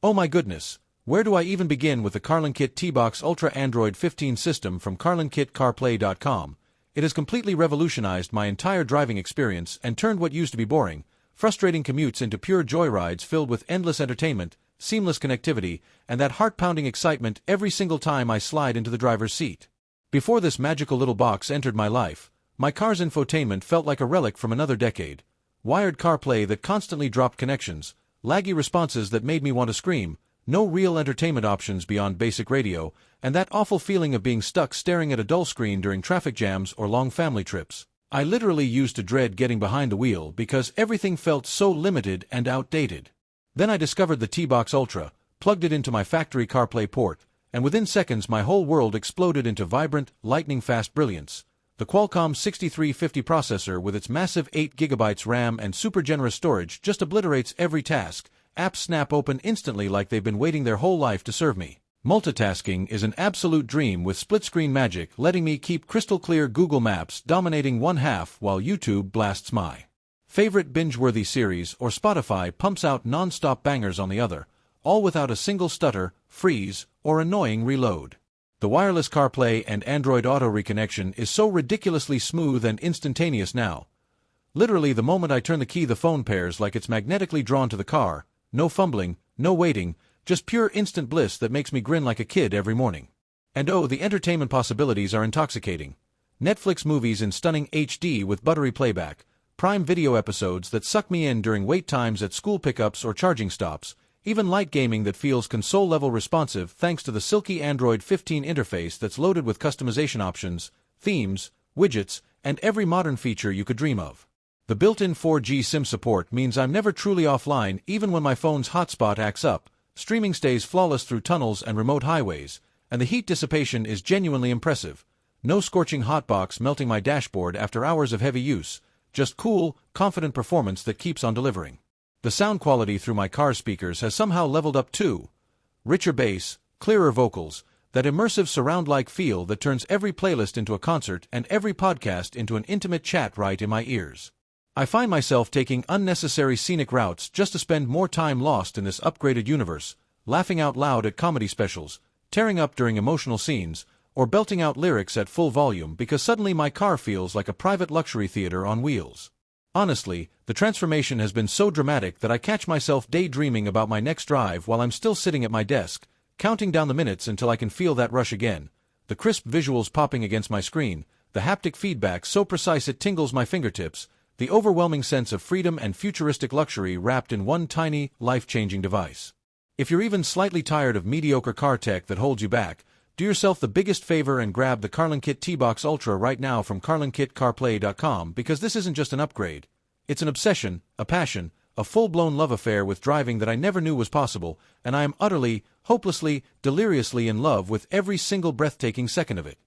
Oh my goodness, where do I even begin with the Carlinkit TBox Ultra Android 15 system from CarlinkitCarPlay.com? It has completely revolutionized my entire driving experience and turned what used to be boring, frustrating commutes into pure joyrides filled with endless entertainment, seamless connectivity, and that heart-pounding excitement every single time I slide into the driver's seat. Before this magical little box entered my life, my car's infotainment felt like a relic from another decade. Wired CarPlay that constantly dropped connections, laggy responses that made me want to scream, no real entertainment options beyond basic radio, and that awful feeling of being stuck staring at a dull screen during traffic jams or long family trips. I literally used to dread getting behind the wheel because everything felt so limited and outdated. Then I discovered the TBox Ultra, plugged it into my factory CarPlay port, and within seconds my whole world exploded into vibrant, lightning-fast brilliance. The Qualcomm 6350 processor with its massive 8GB RAM and super generous storage just obliterates every task. Apps snap open instantly like they've been waiting their whole life to serve me. Multitasking is an absolute dream with split-screen magic letting me keep crystal-clear Google Maps dominating one half while YouTube blasts my favorite binge-worthy series or Spotify pumps out non-stop bangers on the other, all without a single stutter, freeze, or annoying reload. The wireless CarPlay and Android Auto reconnection is so ridiculously smooth and instantaneous now. Literally the moment I turn the key the phone pairs like it's magnetically drawn to the car, no fumbling, no waiting, just pure instant bliss that makes me grin like a kid every morning. And oh, the entertainment possibilities are intoxicating. Netflix movies in stunning HD with buttery playback, Prime Video episodes that suck me in during wait times at school pickups or charging stops, even light gaming that feels console-level responsive thanks to the silky Android 15 interface that's loaded with customization options, themes, widgets, and every modern feature you could dream of. The built-in 4G SIM support means I'm never truly offline even when my phone's hotspot acts up, streaming stays flawless through tunnels and remote highways, and the heat dissipation is genuinely impressive. No scorching hotbox melting my dashboard after hours of heavy use, just cool, confident performance that keeps on delivering. The sound quality through my car speakers has somehow leveled up too. Richer bass, clearer vocals, that immersive surround-like feel that turns every playlist into a concert and every podcast into an intimate chat right in my ears. I find myself taking unnecessary scenic routes just to spend more time lost in this upgraded universe, laughing out loud at comedy specials, tearing up during emotional scenes, or belting out lyrics at full volume because suddenly my car feels like a private luxury theater on wheels. Honestly, the transformation has been so dramatic that I catch myself daydreaming about my next drive while I'm still sitting at my desk, counting down the minutes until I can feel that rush again, the crisp visuals popping against my screen, the haptic feedback so precise it tingles my fingertips, the overwhelming sense of freedom and futuristic luxury wrapped in one tiny, life-changing device. If you're even slightly tired of mediocre car tech that holds you back, do yourself the biggest favor and grab the Carlinkit TBox Ultra right now from CarlinkitCarPlay.com because this isn't just an upgrade. It's an obsession, a passion, a full-blown love affair with driving that I never knew was possible, and I am utterly, hopelessly, deliriously in love with every single breathtaking second of it.